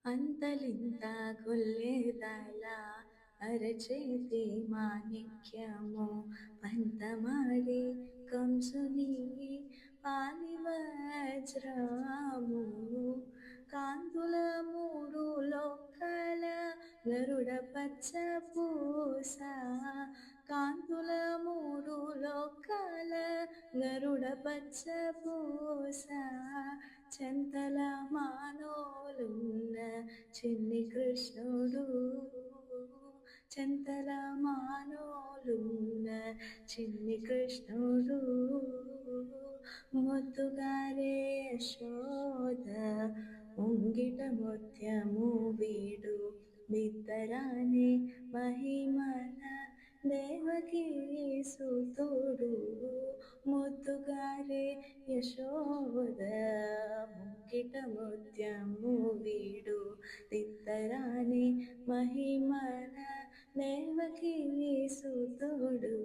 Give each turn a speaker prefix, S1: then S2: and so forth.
S1: అంతలింత గొల్లేదల అరచేతి మాణిక్యము పంతమాడి కంసుని పాలి వజ్రము కాంతుల మూడు లోకాల గరుడ పచ్చ పూస కాంతుల మూడు లోకాల గరుడ పచ్చ పూస చెంతల మానోలున్న చిన్ని కృష్ణుడు చెంతల మానోలున్న చిన్ని కృష్ణుడు ముద్దుగారే యశోద ముంగిట ముత్యము వీడు బిత్తరాని మహిమల దేవకీ సుతుడు ముద్దుగారే యశోద ముంగిట ముత్యము వీడు బిత్తరాని మహిమల దేవకీ సుతుడు